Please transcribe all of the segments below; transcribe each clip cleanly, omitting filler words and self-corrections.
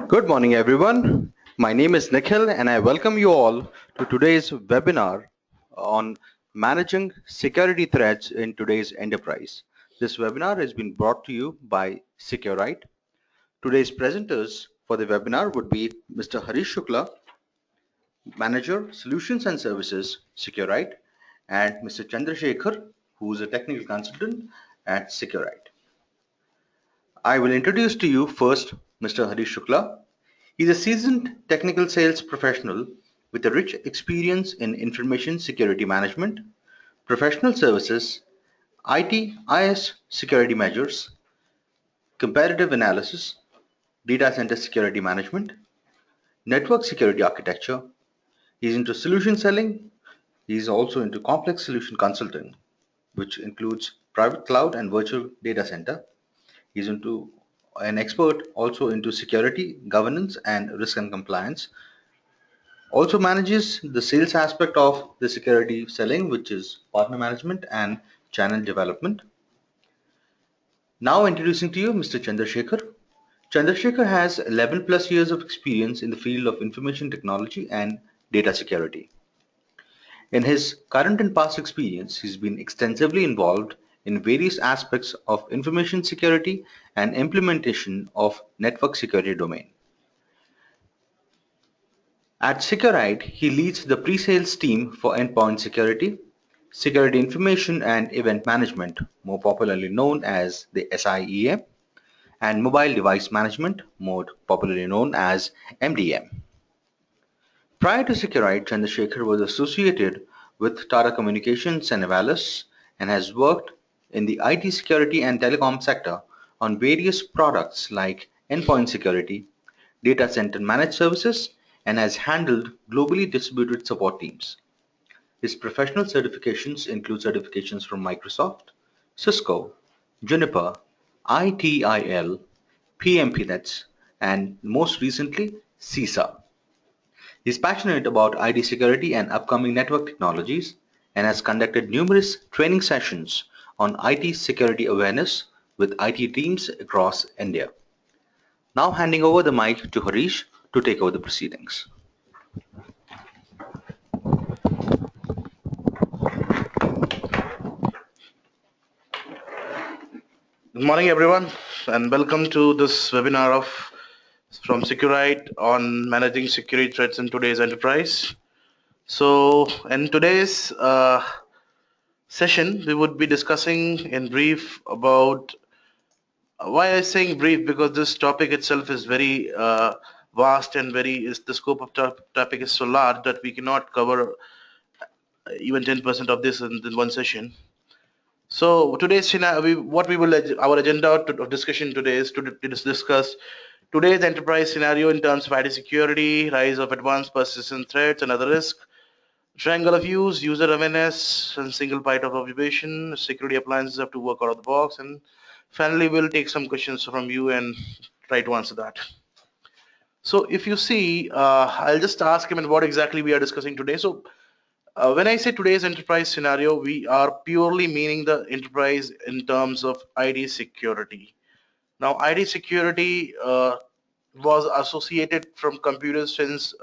Good morning, everyone. My name is Nikhil, and I welcome you all to today's webinar on managing security threats in today's enterprise. This webinar has been brought to you by Seqrite. Today's presenters for the webinar would be Mr. Harish Shukla, Manager, Solutions and Services, Seqrite, and Mr. Chandrasekhar, who is a technical consultant at Seqrite. I will introduce to you first Mr. Harish Shukla. He is a seasoned technical sales professional with a rich experience in information security management, professional services, IT, IS security measures, competitive analysis, data center security management, network security architecture. He's into solution selling. He's also into complex solution consulting, which includes private cloud and virtual data center. He's into an expert also into security, governance, and risk and compliance. Also manages the sales aspect of the security selling, which is partner management and channel development. Now introducing to you Mr. Chandrasekhar. Chandrasekhar has 11 plus years of experience in the field of information technology and data security. In his current and past experience, he's been extensively involved in various aspects of information security and implementation of network security domain. At Seqrite, he leads the pre-sales team for endpoint security, security information and event management, more popularly known as the SIEM, and mobile device management, more popularly known as MDM. Prior to Seqrite, Chandrasekhar was associated with Tata Communications and Avalis and has worked in the IT security and telecom sector on various products like endpoint security, data center managed services, and has handled globally distributed support teams. His professional certifications include certifications from Microsoft, Cisco, Juniper, ITIL, PMPNets, and most recently, CISA. He is passionate about IT security and upcoming network technologies and has conducted numerous training sessions on IT security awareness with IT teams across India. Now handing over the mic to Harish to take over the proceedings. Good morning, everyone, and welcome to this webinar of from Seqrite on managing security threats in today's enterprise. So, in today's session, we would be discussing in brief about why I'm saying brief because this topic itself is very vast and the scope of topic is so large that we cannot cover even 10% of this in one session. So today's what we will our agenda of discussion today is to discuss today's enterprise scenario in terms of IT security, rise of advanced persistent threats and other risks, triangle of use, user awareness, and single point of observation. Security appliances have to work out of the box, and finally we'll take some questions from you and try to answer that. So if you see, I'll just ask him and what exactly we are discussing today. So when I say today's enterprise scenario, we are purely meaning the enterprise in terms of IT security. Now, IT security was associated from computers since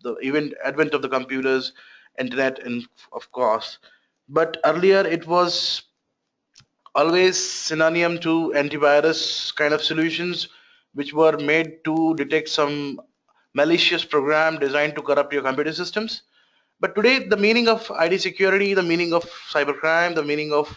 the even advent of the computers, internet, and of course. But earlier, it was always synonym to antivirus kind of solutions, which were made to detect some malicious program designed to corrupt your computer systems. But today, the meaning of IT security, the meaning of cybercrime, the meaning of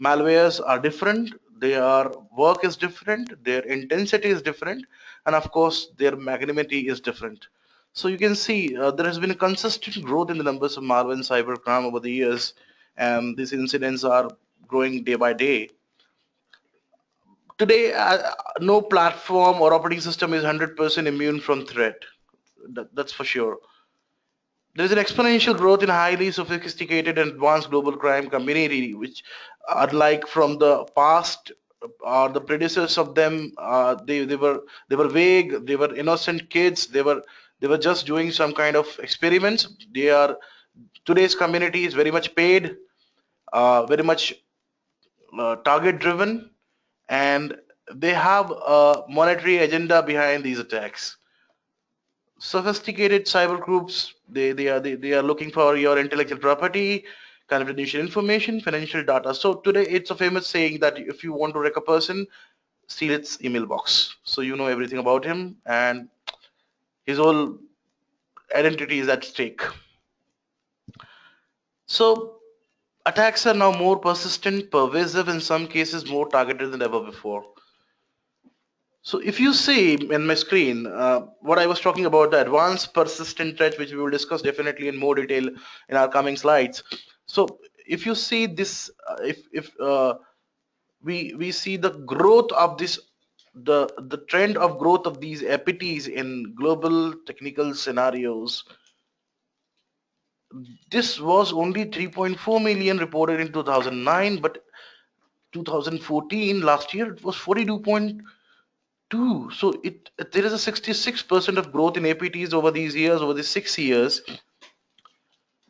malwares are different. Their work is different, their intensity is different, and of course, their magnanimity is different. So you can see there has been a consistent growth in the numbers of malware and cybercrime over the years, and these incidents are growing day by day. Today, no platform or operating system is 100% immune from threat. That's for sure. There is an exponential growth in highly sophisticated and advanced global crime community, which, unlike from the past or the predecessors of them, they were vague, they were innocent kids, they were just doing some kind of experiments. They are today's community is very much paid, very much target driven, and they have a monetary agenda behind these attacks. Sophisticated cyber groups, they are looking for your intellectual property, confidential information, financial data. So today it's a famous saying that if you want to wreck a person, steal its email box. So you know everything about him and his whole identity is at stake. So attacks are now more persistent, pervasive, in some cases more targeted than ever before. So if you see in my screen, what I was talking about, the advanced persistent threat, which we will discuss definitely in more detail in our coming slides. So if you see this, if we see the growth of this, the trend of growth of these APTs in global technical scenarios, this was only 3.4 million reported in 2009, but 2014 last year it was 42.2. So it there is a 66% of growth in APTs over these years, over these 6 years.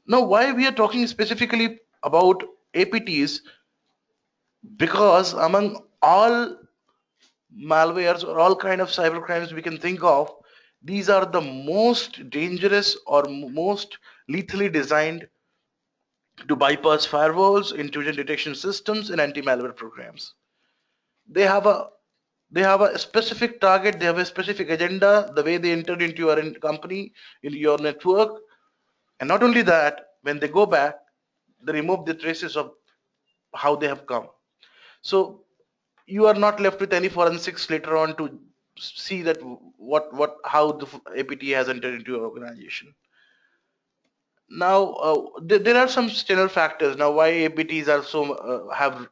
Now, why we are talking specifically about APTs? Because among all malwares or all kind of cyber crimes we can think of, these are the most dangerous or most lethally designed to bypass firewalls, intrusion detection systems, and anti-malware programs. They have a they have a specific target, they have a specific agenda, the way they entered into your company, into your network. And not only that, when they go back, they remove the traces of how they have come. So you are not left with any forensics later on to see that what how the APT has entered into your organization. Now, there are some external factors. Now, why APTs are so have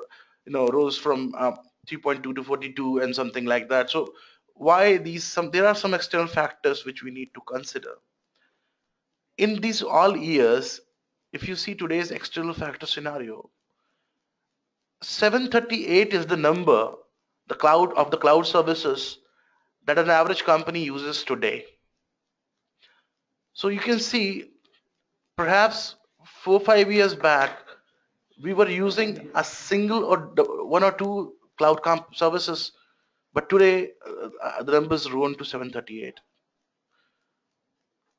rose from 3.2 to 42 and something like that. So, why these some there are some external factors which we need to consider. In these all years, if you see today's external factor scenario, 738 is the number, the cloud services that an average company uses today. So you can see perhaps 4 5 years back we were using a single or one or two cloud services, but today the numbers rose to 738.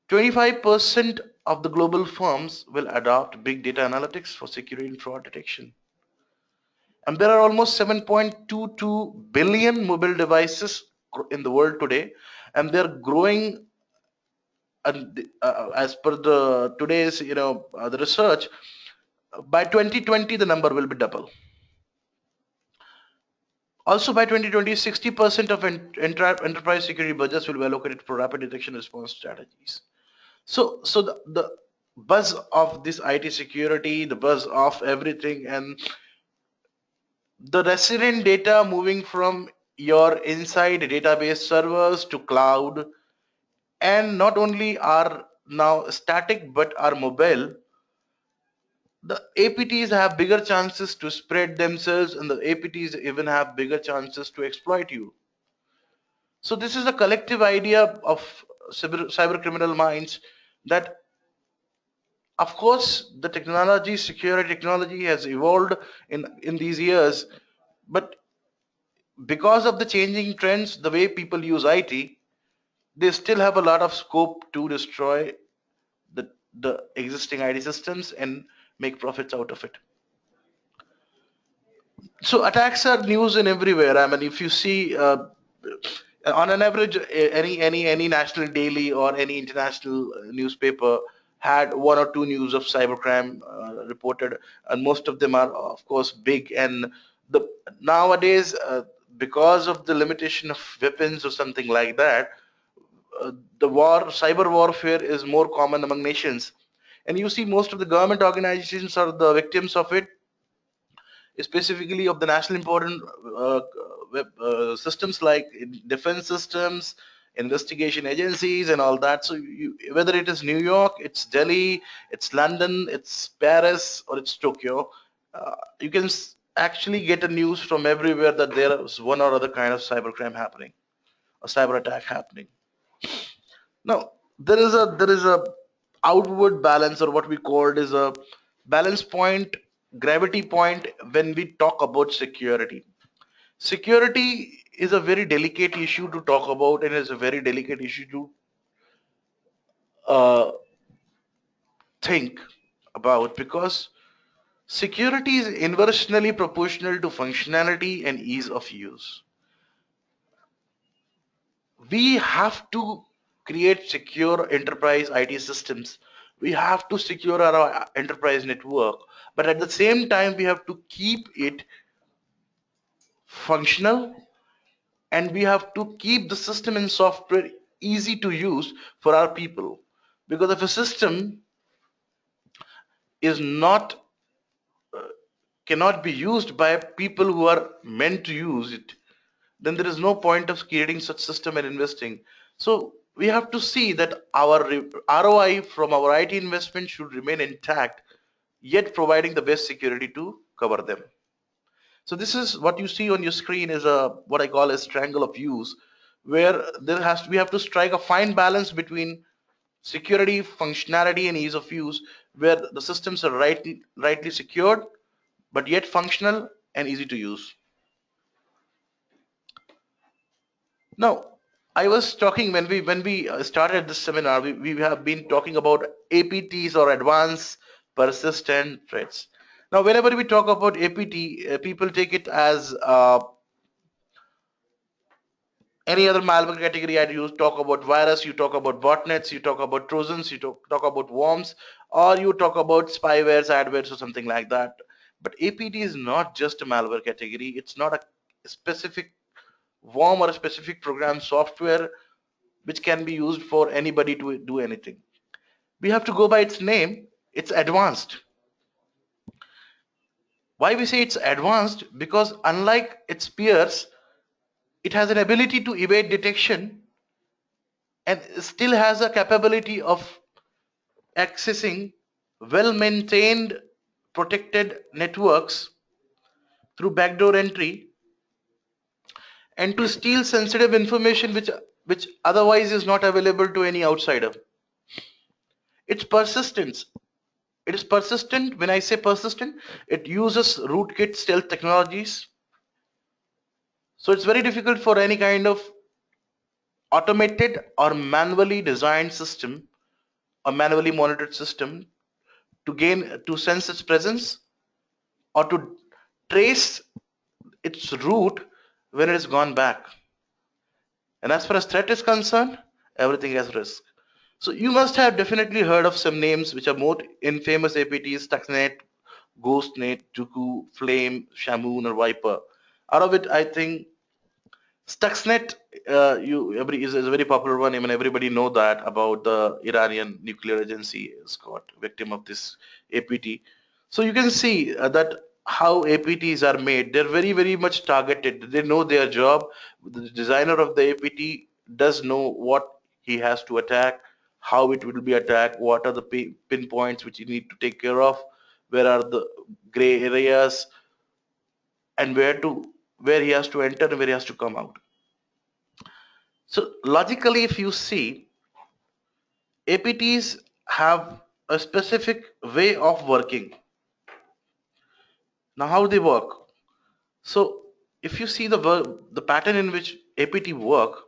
25% of the global firms will adopt big data analytics for security and fraud detection. And there are almost 7.22 billion mobile devices in the world today, and they're growing. And as per the today's the research, by 2020 the number will be double. Also by 2020, 60% of enterprise security budgets will be allocated for rapid detection response strategies. So the buzz of this IT security, the buzz of everything, and the resident data moving from your inside database servers to cloud, and not only are now static but are mobile, the APTs have bigger chances to spread themselves, and the APTs even have bigger chances to exploit you. So this is a collective idea of cyber criminal minds that, of course, the technology, security technology has evolved in these years, but because of the changing trends, the way people use IT, they still have a lot of scope to destroy the existing IT systems and make profits out of it. So attacks are news in everywhere. I mean, if you see on an average, any national daily or any international newspaper had one or two news of cybercrime reported, and most of them are, of course, big. And the nowadays, because of the limitation of weapons or something like that, cyber warfare is more common among nations. And you see, most of the government organizations are the victims of it, specifically of the national important systems like defense systems, investigation agencies, and all that. So whether it is New York, it's Delhi, it's London, it's Paris, or it's Tokyo, you can actually get a news from everywhere that there is one or other kind of cybercrime happening, a cyber attack happening. Now there is a outward balance, or what we called is a balance point, gravity point when we talk about security. Security is a very delicate issue to talk about, and is a very delicate issue to uh, think about, because security is inversely proportional to functionality and ease of use. We have to create secure enterprise IT systems. We have to secure our enterprise network, but at the same time, we have to keep it functional, and we have to keep the system and software easy to use for our people. Because if a system is not cannot be used by people who are meant to use it, then there is no point of creating such system and investing. So we have to see that our ROI from our IT investment should remain intact, yet providing the best security to cover them. So this is what you see on your screen is a what I call a triangle of use, where we have to strike a fine balance between security, functionality, and ease of use, where the systems are rightly secured, but yet functional and easy to use. Now, I was talking when we started this seminar, we have been talking about APTs, or advanced persistent threats. Now, whenever we talk about APT, people take it as any other malware category. You talk about virus, you talk about botnets, you talk about trojans, you talk about worms, or you talk about spywares, adwares, or something like that. But APT is not just a malware category. It's not a specific worm or a specific program software which can be used for anybody to do anything. We have to go by its name. It's advanced. Why we say it's advanced? Because unlike its peers, it has an ability to evade detection and still has a capability of accessing well maintained protected networks through backdoor entry, and to steal sensitive information which otherwise is not available to any outsider. Its persistence. It is persistent. When I say persistent, it uses rootkit stealth technologies. So it's very difficult for any kind of automated or manually designed system or manually monitored system to sense its presence, or to trace its route when it has gone back. And as far as threat is concerned, everything has risk. So you must have definitely heard of some names which are more infamous APTs: Stuxnet, Ghostnet, Juku, Flame, Shamoon, or Viper. Out of it, I think Stuxnet, is a very popular one. I mean, everybody know that about the Iranian nuclear agency is got victim of this APT. So you can see that how APTs are made. They're very, very much targeted. They know their job. The designer of the APT does know what he has to attack, how it will be attacked, what are the pinpoints which you need to take care of, where are the gray areas, and where he has to enter and where he has to come out. So logically, if you see, APTs have a specific way of working. Now, how they work? So, if you see the pattern in which APT work,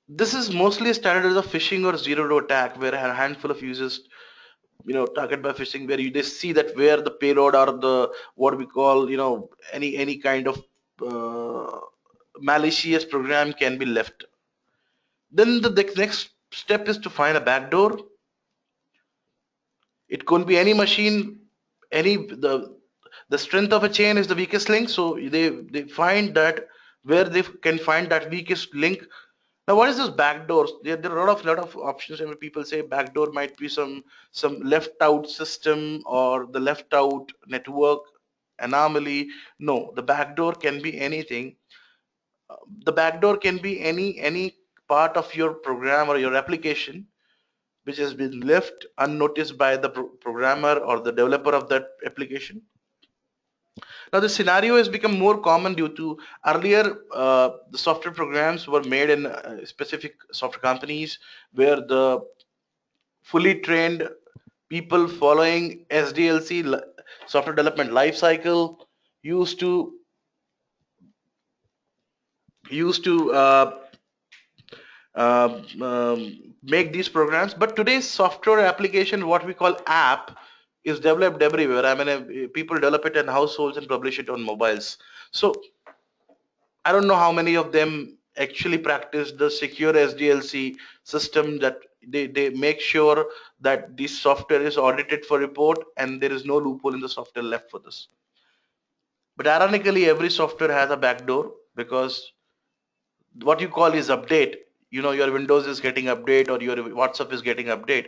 this is mostly started as a phishing or zero-day attack, where a handful of users, target by phishing, where you they see that where the payload or the what we call, any kind of uh, malicious program can be left. Then the next step is to find a backdoor. It could be any machine, any the strength of a chain is the weakest link. So they find that where they can find that weakest link. Now, what is this backdoors? There are a lot of options. And people say backdoor might be some left out system or the left out network anomaly. No, the backdoor can be anything. The backdoor can be any part of your program or your application which has been left unnoticed by the programmer or the developer of that application. Now, this scenario has become more common due to earlier the software programs were made in specific software companies where the fully trained people following SDLC software development lifecycle used to used to make these programs. But today's software application, what we call app, is developed everywhere. I mean, people develop it in households and publish it on mobiles. So I don't know how many of them actually practice the secure SDLC system, that they make sure that this software is audited for report and there is no loophole in the software left for this. But ironically, every software has a backdoor, because what you call is update. You know, your Windows is getting update or your WhatsApp is getting update.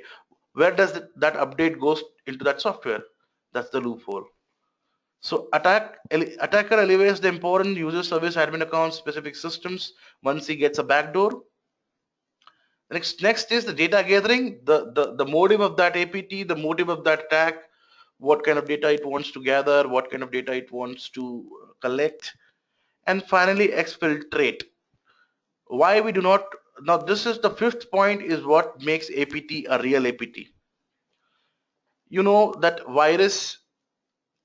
Where does that update goes into that software? That's the loophole. So attacker elevates the important user service admin account specific systems once he gets a backdoor. Next is the data gathering, the motive of that APT, the motive of that attack, what kind of data it wants to gather, what kind of data it wants to collect, and finally exfiltrate. Why we do not, now this is the fifth point, is what makes APT a real APT. You know that virus,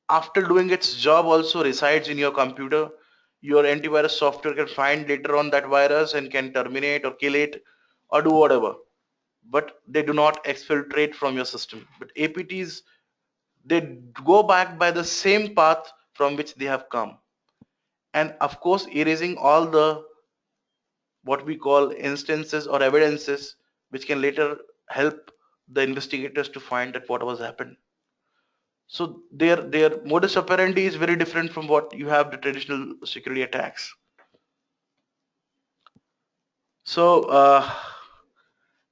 after doing its job, also resides in your computer. Your antivirus software can find later on that virus and can terminate or kill it or do whatever, but they do not exfiltrate from your system. But APTs, they go back by the same path from which they have come, and of course erasing all the what we call instances or evidences which can later help the investigators to find that what was happened. So their modus operandi is very different from what you have the traditional security attacks. So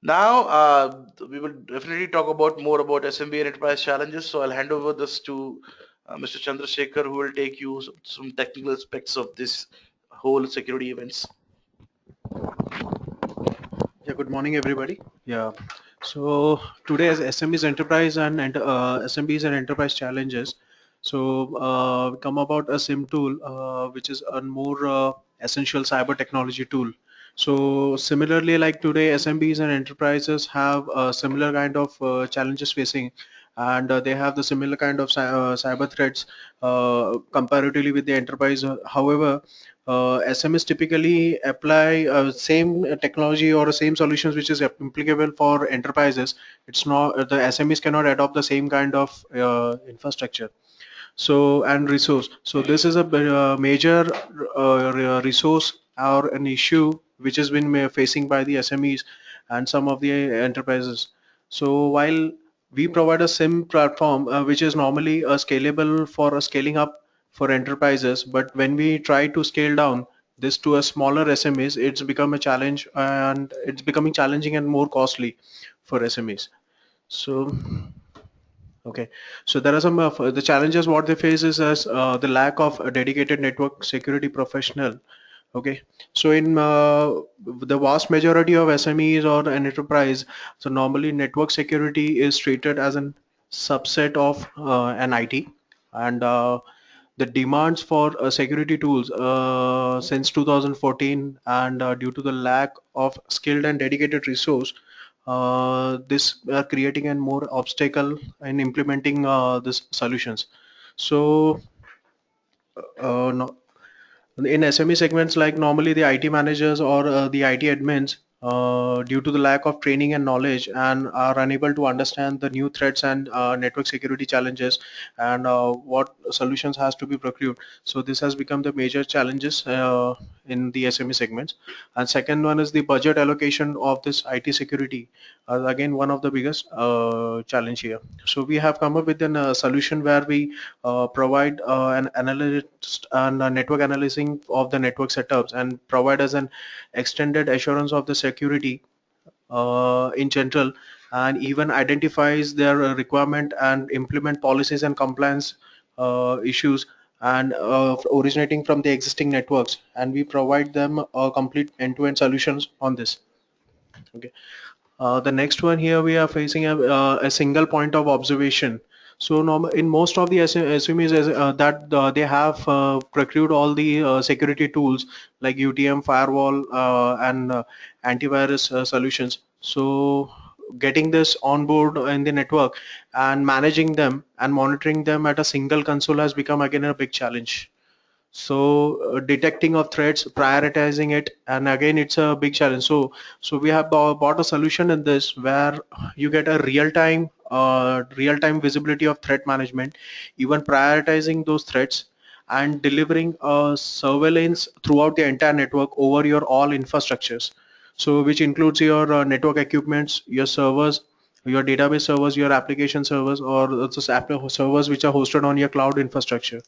now we will definitely talk about more about SMB and enterprise challenges. So I'll hand over this to Mr. Chandrasekhar, who will take you some technical aspects of this whole security events. Yeah, good morning, everybody. Yeah, so today as SMBs enterprise and SMBs and enterprise challenges. So we come about a SIM tool, which is a more essential cyber technology tool. So similarly, like today, SMBs and enterprises have similar kind of challenges facing, and they have the similar kind of cyber threats comparatively with the enterprise. However, SMEs typically apply same technology or same solutions which is applicable for enterprises. It's not the SMEs cannot adopt the same kind of infrastructure. So and resource. So this is a major resource or an issue which has been facing by the SMEs and some of the enterprises. So while we provide a SIM platform which is normally scalable for scaling up for enterprises, but when we try to scale down this to a smaller SMEs, it's become a challenge and it's becoming challenging and more costly for SMEs. So okay, so there are some of the challenges what they face is as the lack of a dedicated network security professional. Okay, so in the vast majority of SMEs or an enterprise, so normally network security is treated as an subset of an IT, and the demands for security tools since 2014 and due to the lack of skilled and dedicated resource, this creating a more obstacle in implementing these solutions. So no, in SME segments, like normally the IT managers or the IT admins, due to the lack of training and knowledge, and are unable to understand the new threats and network security challenges and what solutions has to be procured. So this has become the major challenges in the SME segments. And second one is the budget allocation of this IT security. Again, one of the biggest challenge here. So we have come up with a solution where we provide an analyst and a network analyzing of the network setups and provide us an extended assurance of the security in general, and even identifies their requirement and implement policies and compliance issues and originating from the existing networks, and we provide them a complete end-to-end solutions on this. Okay. The next one here we are facing a single point of observation. So in most of the SMEs that they have procured all the security tools like UTM, firewall, and antivirus solutions. So getting this on board in the network and managing them and monitoring them at a single console has become again a big challenge. Detecting of threats, prioritizing it, and again, it's a big challenge. So we have bought a solution in this where you get a real time visibility of threat management, even prioritizing those threats, and delivering surveillance throughout the entire network over your all infrastructures. So which includes your network equipments, your servers, your database servers, your application servers, or those servers which are hosted on your cloud infrastructure.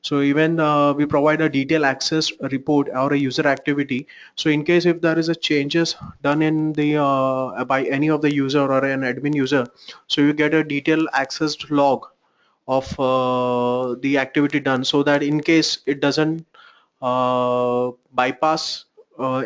So even we provide a detailed access report or a user activity. So in case if there is a changes done in the by any of the user or an admin user, so you get a detailed access log of the activity done, so that in case it doesn't bypass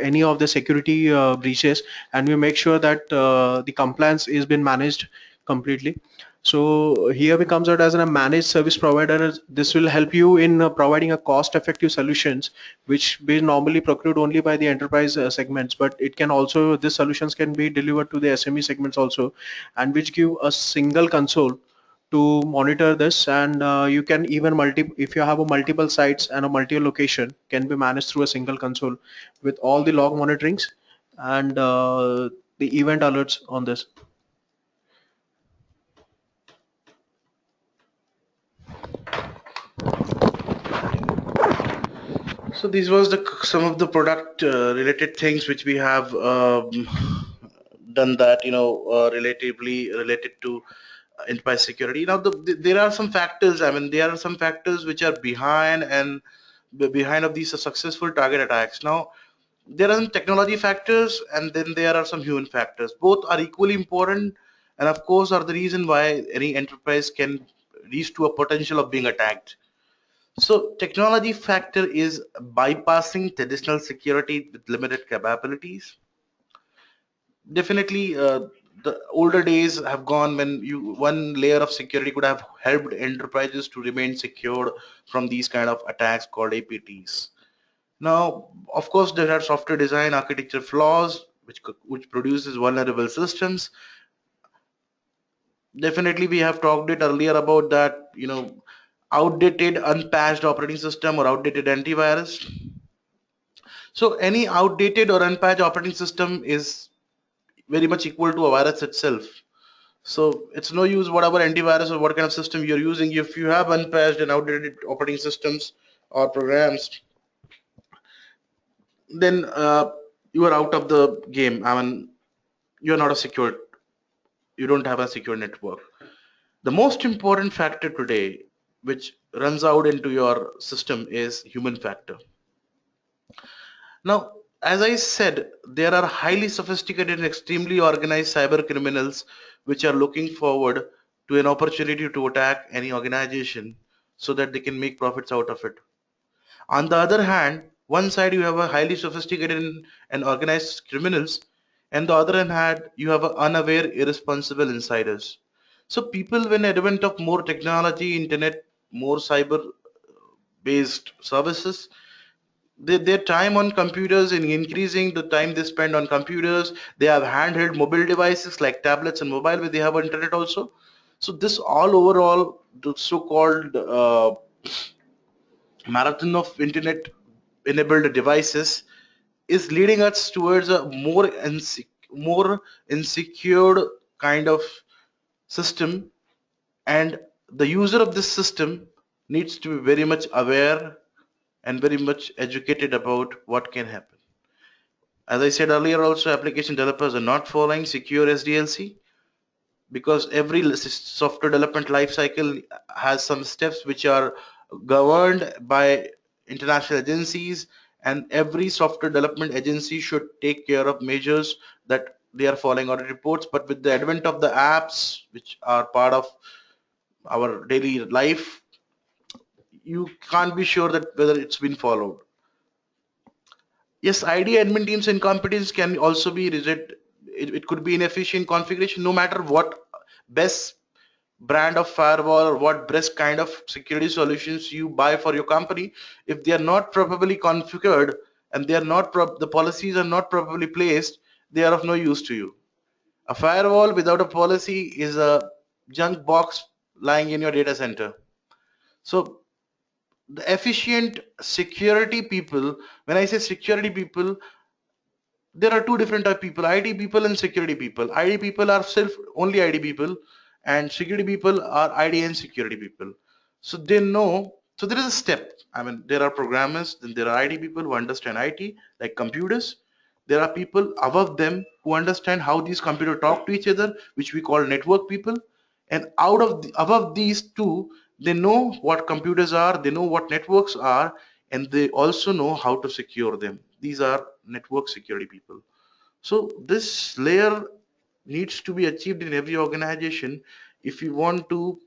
any of the security breaches, and we make sure that the compliance is been managed completely. So here we comes out as a managed service provider. This will help you in providing a cost-effective solutions, which be normally procured only by the enterprise segments, but it can also, these solutions can be delivered to the SME segments also, and which give a single console to monitor this. And you can even if you have a multiple sites and a multi location can be managed through a single console with all the log monitorings and the event alerts on this. So these was the some of the product related things which we have done that relatively related to enterprise security. Now there are some factors. I mean, there are some factors which are behind and behind of these successful target attacks. Now there are some technology factors and then there are some human factors. Both are equally important, and of course are the reason why any enterprise can reach to a potential of being attacked. So technology factor is bypassing traditional security with limited capabilities. Definitely, the older days have gone when you one layer of security could have helped enterprises to remain secure from these kind of attacks called APTs. Now, of course, there are software design architecture flaws which produces vulnerable systems. Definitely, we have talked it earlier about that, outdated unpatched operating system or outdated antivirus. So any outdated or unpatched operating system is very much equal to a virus itself. So it's no use whatever antivirus or what kind of system you're using. If you have unpatched and outdated operating systems or programs, then you are out of the game. I mean, you're not a secure, you don't have a secure network. The most important factor today, which runs out into your system, is human factor. Now, as I said, there are highly sophisticated and extremely organized cyber criminals which are looking forward to an opportunity to attack any organization so that they can make profits out of it. On the other hand, one side you have a highly sophisticated and organized criminals, and the other hand you have a unaware, irresponsible insiders. So people, when advent of more technology, internet, more cyber-based services, their time on computers in increasing the time they spend on computers. They have handheld mobile devices like tablets and mobile where they have internet also. So this all overall, the so-called marathon of internet enabled devices is leading us towards a more insecure kind of system, and the user of this system needs to be very much aware and very much educated about what can happen. As I said earlier, also application developers are not following secure SDLC because every software development lifecycle has some steps which are governed by international agencies, and every software development agency should take care of measures that they are following audit reports. But with the advent of the apps which are part of our daily life, you can't be sure that whether it's been followed. Yes, idea admin teams incompetence can also be rigid. It could be inefficient configuration, no matter what best brand of firewall or what best kind of security solutions you buy for your company. If they are not properly configured and they are not the policies are not properly placed, they are of no use to you. A firewall without a policy is a junk box lying in your data center. So the efficient security people, when I say security people, there are two different type of people: IT people and security people. IT people are self only IT people, and security people are ID and security people. So they know. So there is a step. I mean, there are programmers, then there are IT people who understand IT, like computers. There are people above them who understand how these computers talk to each other, which we call network people. And above these two, they know what computers are, they know what networks are, and they also know how to secure them. These are network security people. So this layer needs to be achieved in every organization if you want to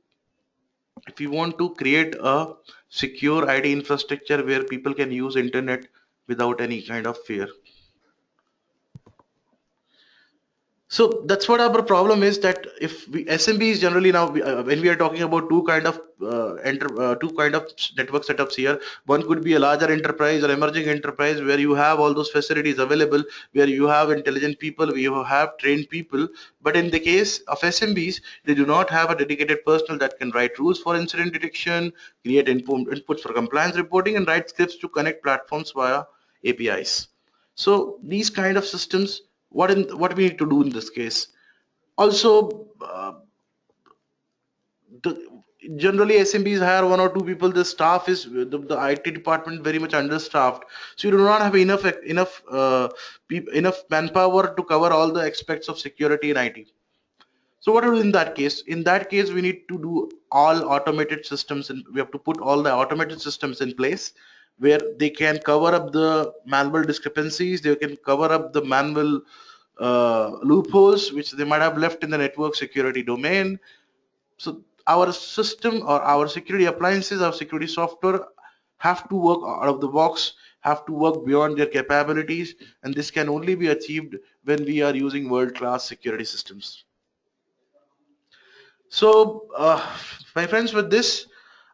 create a secure IT infrastructure where people can use internet without any kind of fear. So that's what our problem is, that if we SMBs generally now when we are talking about two kind of network setups here, one could be a larger enterprise or emerging enterprise where you have all those facilities available, where you have intelligent people, where you have trained people. But in the case of SMBs, they do not have a dedicated personnel that can write rules for incident detection, create inputs for compliance reporting, and write scripts to connect platforms via APIs. So these kind of systems, what we need to do in this case. Also, generally SMBs hire one or two people. The staff is the IT department very much understaffed, so you do not have enough manpower to cover all the aspects of security in IT. So what do we do in that case? In that case, we need to do all automated systems, and we have to put all the automated systems in place where they can cover up the manual discrepancies, they can cover up the manual loopholes which they might have left in the network security domain. So our system or our security appliances, our security software have to work out of the box, have to work beyond their capabilities, and this can only be achieved when we are using world-class security systems. So, my friends, with this,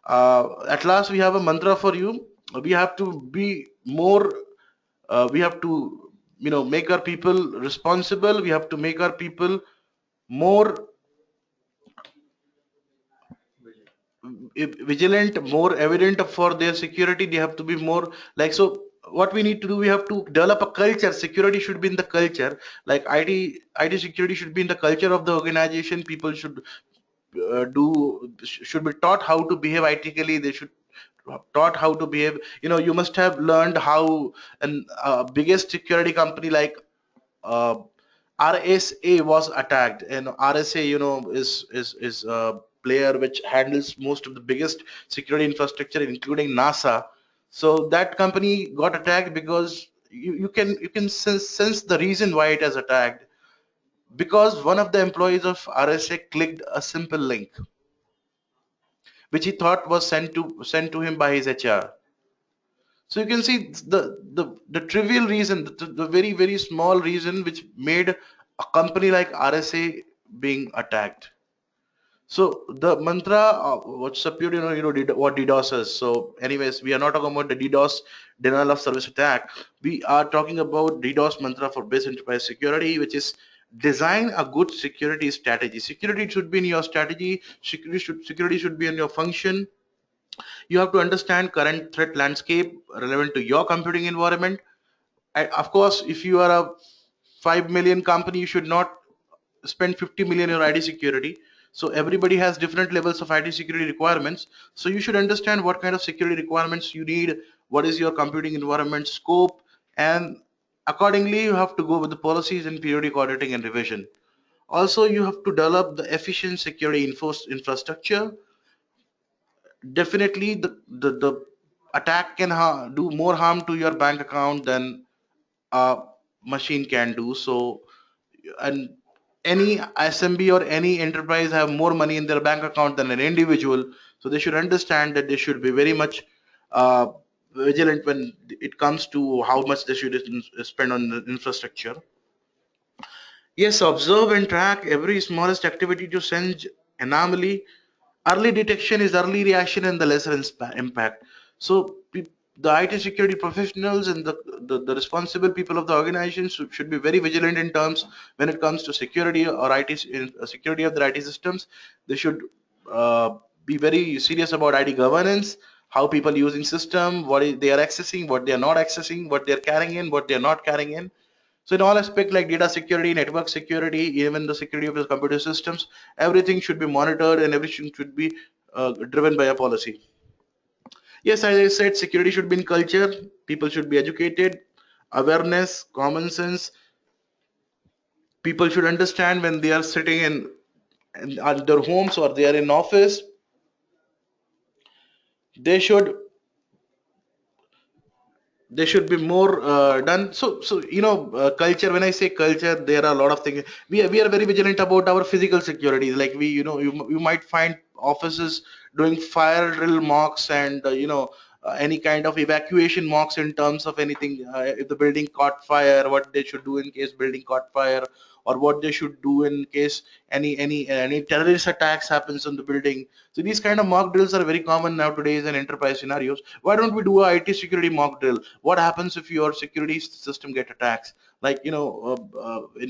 at last we have a mantra for you. We have to be more, we have to, make our people responsible. We have to make our people more vigilant, more evident for their security. They have to be more like, so what we need to do, we have to develop a culture. Security should be in the culture. Like IT security should be in the culture of the organization. People should be taught how to behave ethically. They should taught how to behave. You must have learned how an biggest security company like uh, RSA was attacked, and RSA, is a player which handles most of the biggest security infrastructure, including NASA. So that company got attacked because you can sense the reason why it has attacked, because one of the employees of RSA clicked a simple link which he thought was sent to him by his HR. So you can see the trivial reason, the very very small reason which made a company like RSA being attacked. So the mantra, what's up, what DDoS is. So anyways, we are not talking about the DDoS, denial of service attack. We are talking about DDoS mantra for base enterprise security, which is design a good security strategy. Security should be in your strategy. Security should be in your function. You have to understand current threat landscape relevant to your computing environment. And of course, if you are a 5 million company, you should not spend 50 million on IT security. So everybody has different levels of IT security requirements. So you should understand what kind of security requirements you need, what is your computing environment scope, and accordingly you have to go with the policies and periodic auditing and revision. Also, you have to develop the efficient security infrastructure. Definitely the attack can do more harm to your bank account than a machine can do. So, and any SMB or any enterprise have more money in their bank account than an individual, so they should understand that they should be very much uh, vigilant when it comes to how much they should spend on the infrastructure. Yes, observe and track every smallest activity to sense anomaly. Early detection is early reaction and the lesser impact. So the IT security professionals and the responsible people of the organization should be very vigilant in terms when it comes to security or security of their IT systems. They should be very serious about IT governance, how people using system, they are accessing, what they are not accessing, what they are carrying in, what they are not carrying in. So in all aspects like data security, network security, even the security of the computer systems, everything should be monitored and everything should be driven by a policy. Yes, as I said, security should be in culture. People should be educated, awareness, common sense. People should understand when they are sitting in at their homes or they are in office, they should be more done. So culture, when I say culture, there are a lot of things. We are very vigilant about our physical security. Like you might find offices doing fire drill mocks and any kind of evacuation mocks in terms of anything, if the building caught fire, what they should do in case building caught fire, or what they should do in case any terrorist attacks happens on the building. So these kind of mock drills are very common nowadays in enterprise scenarios. Why don't we do a IT security mock drill? What happens if your security system get attacks? Like in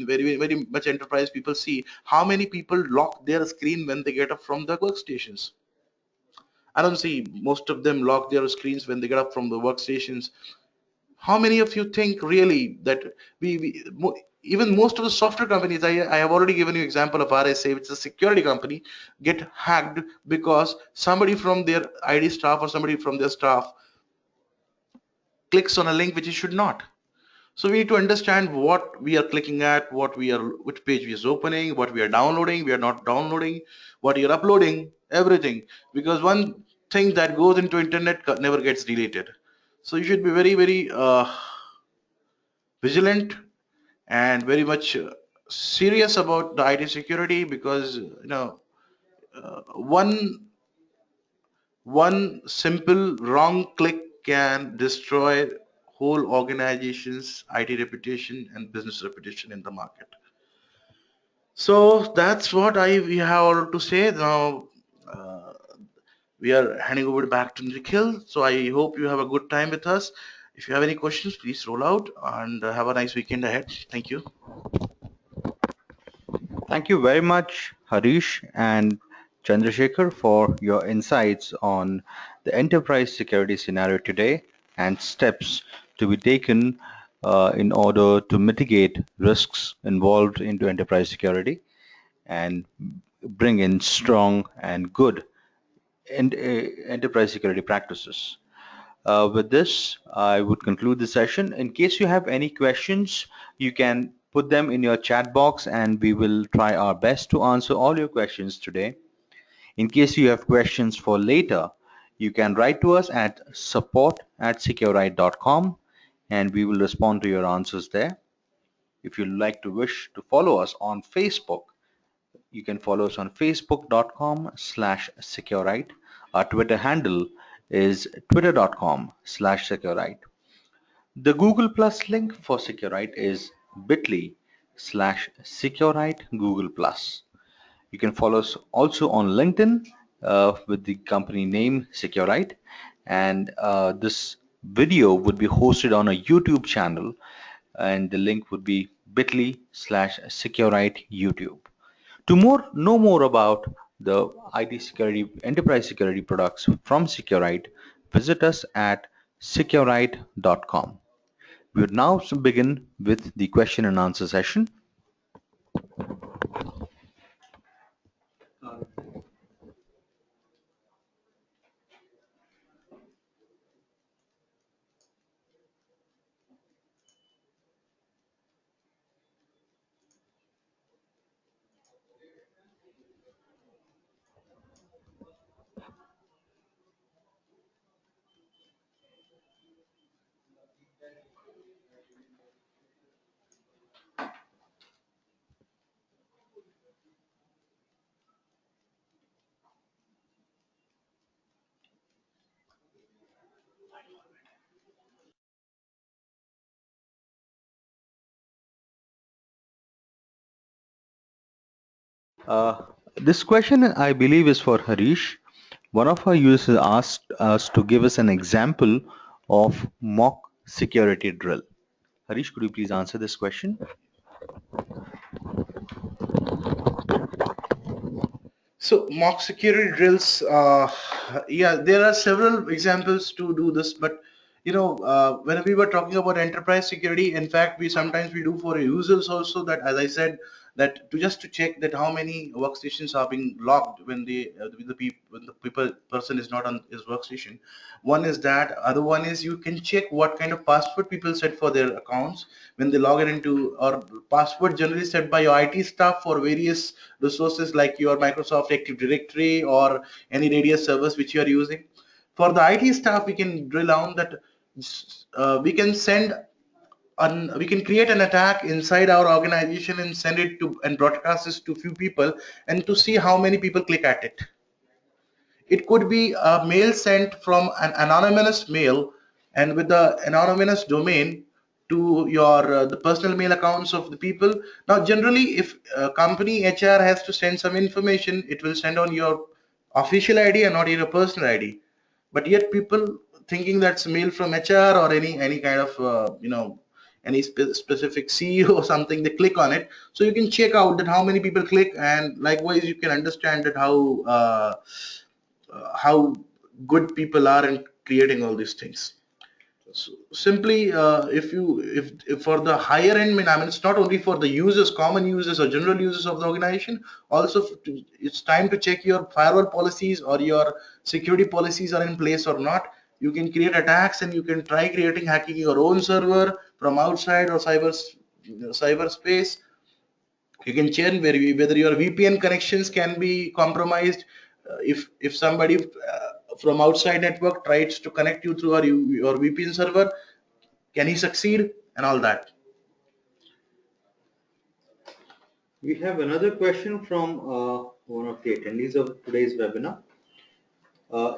very much enterprise, people see how many people lock their screen when they get up from the workstations. I don't see most of them lock their screens when they get up from the workstations. How many of you think really that even most of the software companies, I have already given you example of RSA, which is a security company, get hacked because somebody from their ID staff or somebody from their staff clicks on a link which he should not. So we need to understand what we are clicking at, which page we is opening, what we are downloading, we are not downloading, what you're uploading, everything. Because one thing that goes into internet never gets deleted. So you should be very, very vigilant and very much serious about the IT security because one simple wrong click can destroy whole organization's IT reputation and business reputation in the market. So that's what I we have all to say now. Uh, we are handing over back to Nikhil. So I hope you have a good time with us. If you have any questions, please roll out and have a nice weekend ahead. Thank you. Thank you very much, Harish and Chandrasekhar, for your insights on the enterprise security scenario today and steps to be taken in order to mitigate risks involved into enterprise security and bring in strong and good enterprise security practices. With this, I would conclude the session. In case you have any questions, you can put them in your chat box and we will try our best to answer all your questions today. In case you have questions for later, you can write to us at support@seqrite.com and we will respond to your answers there. If you'd like to wish to follow us on Facebook, you can follow us on facebook.com/securite. Our Twitter handle is twitter.com/securite. The Google Plus link for Seqrite is bit.ly/Seqrite Google Plus. You can follow us also on LinkedIn with the company name Seqrite. And this video would be hosted on a YouTube channel, and the link would be bit.ly/Seqrite YouTube. To know more about the IT security, enterprise security products from Seqrite, visit us at seqrite.com. We would now begin with the question and answer session. Uh, this question, I believe, is for Harish. One of our users asked us to give us an example of mock security drill. Harish, could you please answer this question? So mock security drills, yeah, there are several examples to do this, but when we were talking about enterprise security, in fact, we do for users also, that, as I said, that to just to check that how many workstations are being logged when the people person is not on his workstation. One is that. Other one is you can check what kind of password people set for their accounts when they log in into, or password generally set by your IT staff for various resources like your Microsoft Active Directory or any Radius servers which you are using. For the IT staff, we can drill down that we can we can create an attack inside our organization and send it to and broadcast this to few people and to see how many people click at it. It could be a mail sent from an anonymous mail and with the anonymous domain to your the personal mail accounts of the people. Now, generally, if company HR has to send some information, it will send on your official ID and not your personal ID. But yet, people thinking that's mail from HR or any kind of any specific CEO or something, they click on it. So you can check out that how many people click, and likewise you can understand that how good people are in creating all these things. So simply, if for the higher end, I mean, it's not only for the users, common users or general users of the organization. Also, it's time to check your firewall policies or your security policies are in place or not. You can create attacks and you can try creating hacking your own server from outside or cyberspace. You can check whether your VPN connections can be compromised. If somebody from outside network tries to connect you through your VPN server, can he succeed and all that. We have another question from one of the attendees of today's webinar.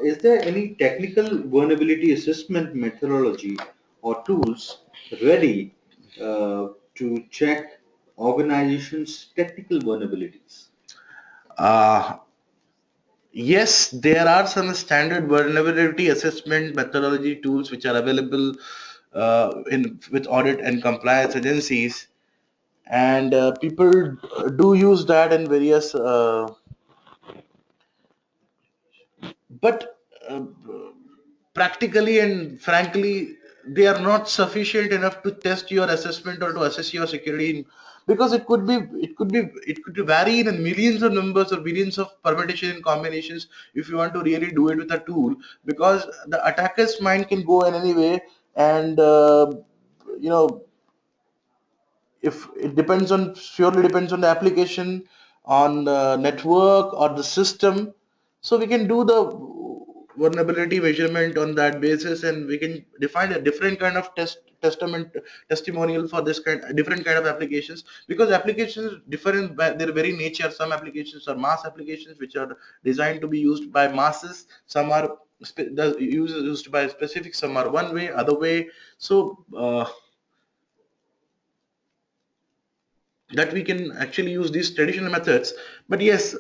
Is there any technical vulnerability assessment methodology or tools ready to check organizations' technical vulnerabilities? Uh, yes, there are some standard vulnerability assessment methodology tools which are available in with audit and compliance agencies, and people do use that in various but practically and frankly they are not sufficient enough to test your assessment or to assess your security because it could vary in millions of numbers or billions of permutation and combinations if you want to really do it with a tool, because the attacker's mind can go in any way. And you know if it depends on purely depends on the application, on the network or the system. So we can do the vulnerability measurement on that basis, and we can define a different kind of testimonial for this different kind of applications, because applications differ in by their very nature. Some applications are mass applications which are designed to be used by masses. Some are used by specific, some are one way, other way. So that we can actually use these traditional methods. But yes,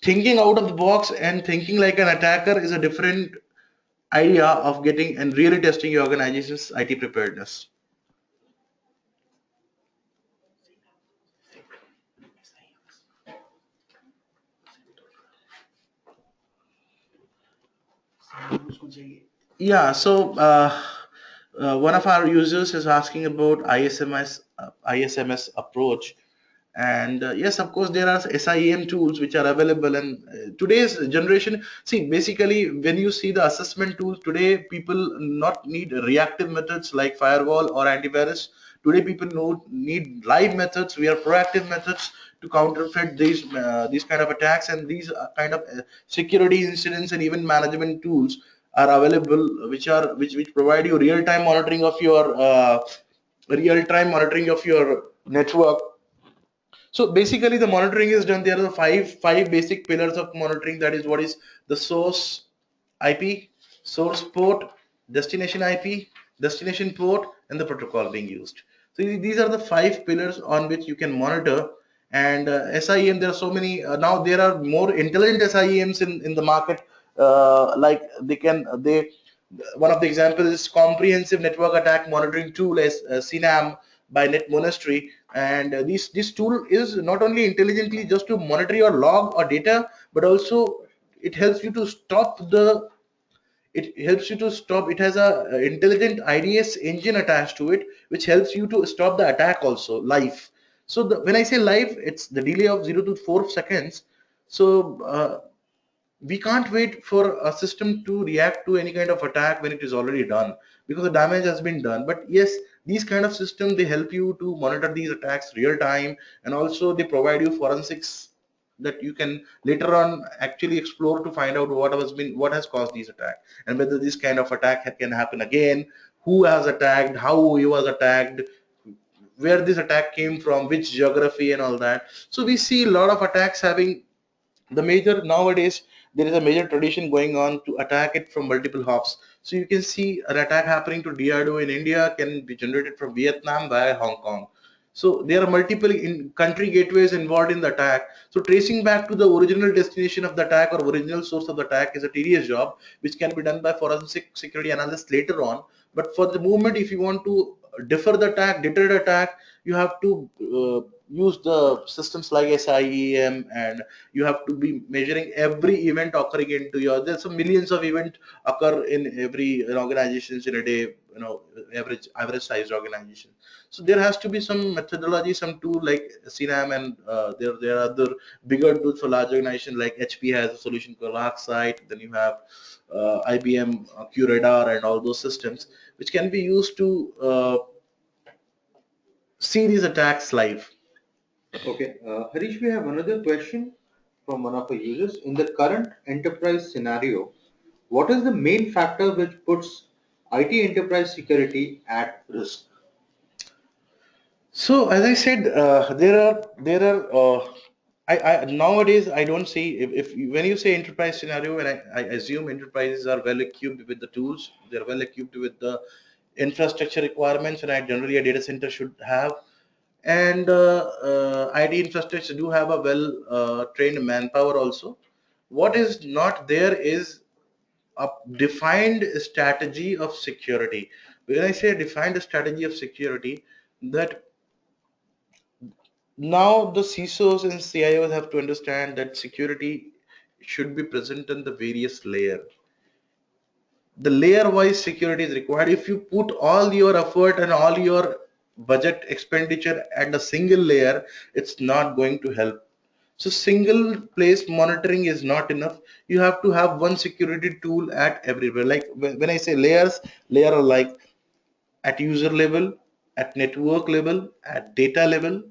thinking out of the box and thinking like an attacker is a different idea of getting and really testing your organization's IT preparedness. Yeah, so one of our users is asking about ISMS approach. And yes, of course, there are SIEM tools which are available. And today's generation, see, basically, when you see the assessment tools today, people not need reactive methods like firewall or antivirus. Today, people need live methods. We are proactive methods to counterfeit these kind of attacks, and these kind of security incidents and even management tools are available, which provide you real time monitoring of your network. So basically, the monitoring is done. There are the five basic pillars of monitoring. That is, what is the source IP, source port, destination IP, destination port, and the protocol being used. So these are the five pillars on which you can monitor. And SIEM, there are so many now. There are more intelligent SIEMs in the market. Like they one of the examples is comprehensive network attack monitoring tool as CNAM. by Net Monastery. And this tool is not only intelligently just to monitor your log or data, but also it helps you to stop the it helps you to stop. It has a intelligent IDS engine attached to it, which helps you to stop the attack also live. So when I say live, it's the delay of 0 to 4 seconds. So we can't wait for a system to react to any kind of attack when it is already done, because the damage has been done. But yes, these kind of systems, they help you to monitor these attacks real time, and also they provide you forensics that you can later on actually explore to find out what has caused these attacks, and whether this kind of attack can happen again, who has attacked, how he was attacked, where this attack came from, which geography, and all that. So we see a lot of attacks having the major nowadays. There is a major tradition going on to attack it from multiple hops. So you can see an attack happening to DRDO in India can be generated from Vietnam via Hong Kong. So there are multiple country gateways involved in the attack. So tracing back to the original destination of the attack or original source of the attack is a tedious job, which can be done by forensic security analysts later on. But for the moment, if you want to defer the attack, deter the attack, you have to use the systems like SIEM, and you have to be measuring every event occurring into your. There's some millions of events occur in every organizations in a day. Average sized organization. So there has to be some methodology, some tool like CNAM, and there are other bigger tools for large organizations like HP has a solution called ArcSight. Then you have IBM QRadar and all those systems which can be used to see these attacks live. Okay, Harish, we have another question from one of our users. In the current enterprise scenario, what is the main factor which puts IT enterprise security at risk? So as I said, there are I nowadays I don't see when you say enterprise scenario, and I assume enterprises are well equipped with the tools, they're well equipped with the infrastructure requirements, and I generally a data center should have, and IT infrastructure do have a well trained manpower also. What is not there is a defined strategy of security. When I say defined strategy of security, that now the CISOs and CIOs have to understand that security should be present in the various layer. The layer wise security is required. If you put all your effort and all your budget expenditure at a single layer, it's not going to help. So single place monitoring is not enough. You have to have one security tool at everywhere. Like when I say layers, layer are like at user level, at network level, at data level,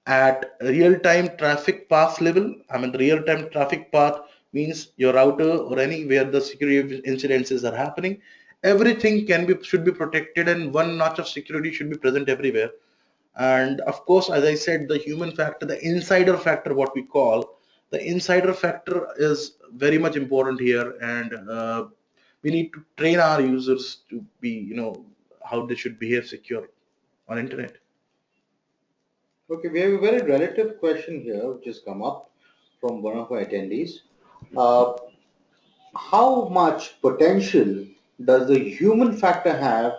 at real-time traffic path level. I mean, the real-time traffic path means your router or anywhere the security incidences are happening. Everything should be protected, and one notch of security should be present everywhere. And of course, as I said, the human factor, the insider factor, what we call the insider factor, is very much important here, and we need to train our users to be, how they should behave secure on internet. Okay, we have a very relative question here which has come up from one of our attendees. Uh, how much potential does the human factor have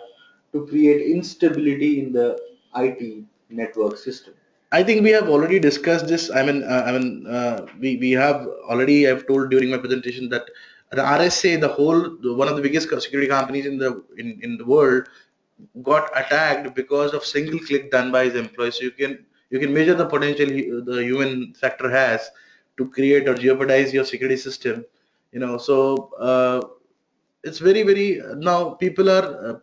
to create instability in the IT network system? I think we have already discussed this. We have already. I've told during my presentation that the RSA, one of the biggest security companies in the world, got attacked because of single click done by his employees. So you can measure the potential the human factor has to create or jeopardize your security system. So it's very now people are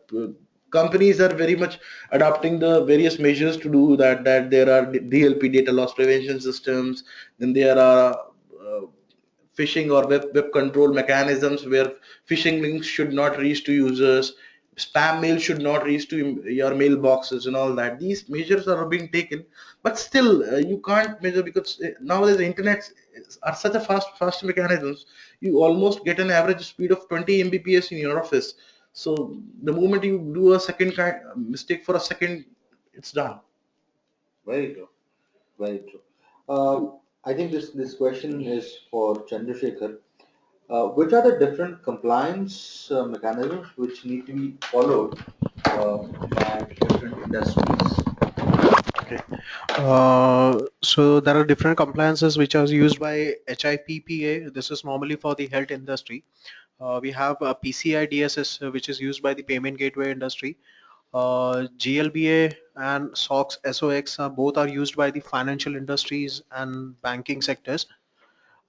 companies are very much adopting the various measures to do that there are DLP, data loss prevention systems. Then there are phishing or web control mechanisms where phishing links should not reach to users, spam mail should not reach to your mailboxes, and all that. These measures are being taken, but still you can't measure, because nowadays the internet are such a fast mechanisms. You almost get an average speed of 20 mbps in your office. So the moment you do a second kind mistake for a second, it's done. Very true. Very true. I think this question is for Chandrasekhar. Which are the different compliance mechanisms which need to be followed by different industries? Okay. So there are different compliances which are used by HIPPA. This is normally for the health industry. We have PCI DSS, which is used by the payment gateway industry. GLBA and SOX, SOX, both are used by the financial industries and banking sectors.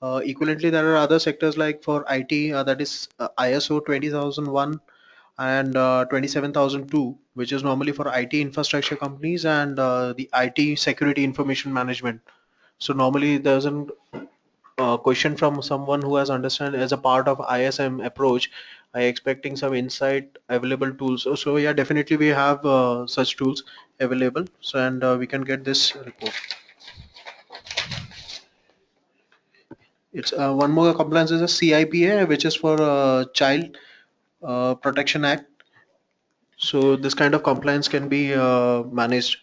Equivalently, there are other sectors like for IT, that is ISO 20001 and 27002, which is normally for IT infrastructure companies and the IT security information management. So normally there's a question from someone who has understand as a part of ISM approach. I expecting some insight available tools. So yeah, definitely we have such tools available. So and we can get this report. It's one more compliance is a CIPA, which is for Child Protection Act. So this kind of compliance can be managed.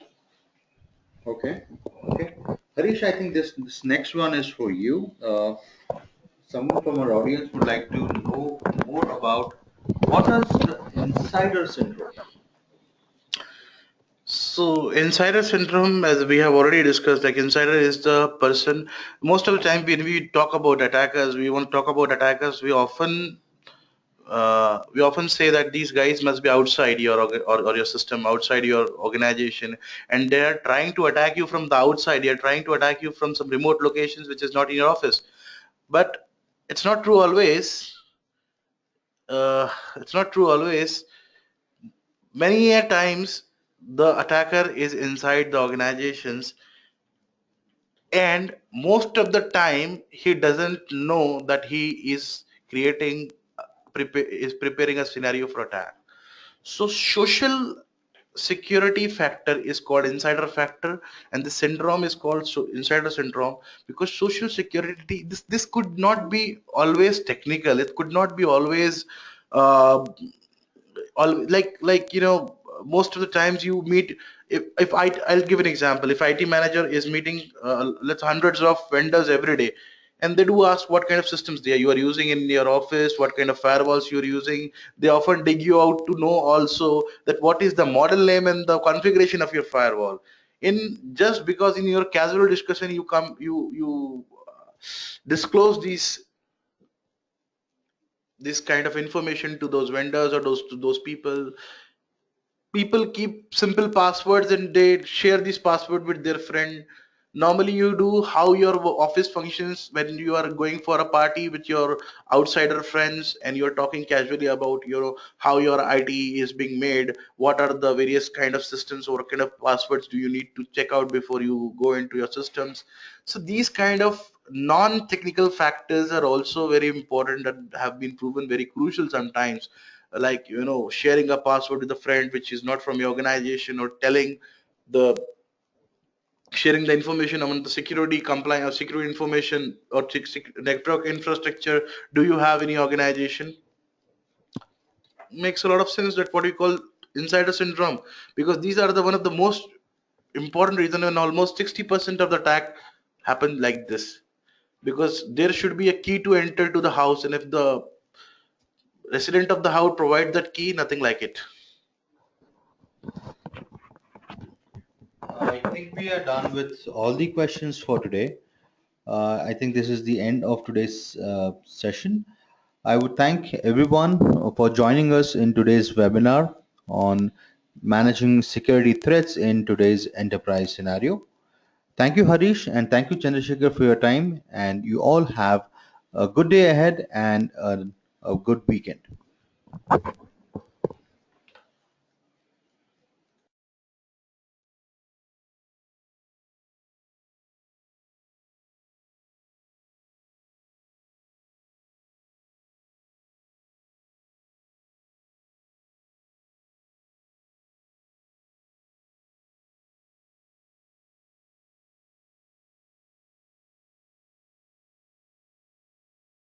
Okay, okay. Harish, I think this next one is for you. Someone from our audience would like to know more about what is the insider syndrome. So insider syndrome, as we have already discussed, like insider is the person. Most of the time, when we talk about attackers, we want to talk about attackers. We often say that these guys must be outside your or your system, outside your organization, and they are trying to attack you from the outside. They are trying to attack you from some remote locations, which is not in your office. But it's not true always. It's not true always. Many a times, the attacker is inside the organizations, and most of the time he doesn't know that he is creating is preparing a scenario for attack. So social security factor is called insider factor, and the syndrome is called insider syndrome, because social security, this could not be always technical, it could not be always uh, most of the times you meet, if I'll give an example. If IT manager is meeting let's hundreds of vendors every day, and they do ask what kind of systems you are using in your office, what kind of firewalls you're using. They often dig you out to know also that what is the model name and the configuration of your firewall. In just because in your casual discussion you come you disclose this kind of information to those vendors or those to those people. People keep simple passwords and they share this password with their friend. Normally you do how your office functions when you are going for a party with your outsider friends, and you're talking casually about your how your IT is being made, what are the various kind of systems, or what kind of passwords do you need to check out before you go into your systems. So these kind of non-technical factors are also very important and have been proven very crucial sometimes, like sharing a password with a friend which is not from your organization, or telling the sharing the information on the security compliance or security information or network infrastructure do you have in your organization. Makes a lot of sense that what we call insider syndrome, because these are the one of the most important reason, and almost 60% of the attack happen like this, because there should be a key to enter to the house, and if the resident of the house provide that key, nothing like it. I think we are done with all the questions for today. I think this is the end of today's session. I would thank everyone for joining us in today's webinar on managing security threats in today's enterprise scenario. Thank you, Harish, and thank you, Chandrasekhar, for your time. And you all have a good day ahead and a good weekend.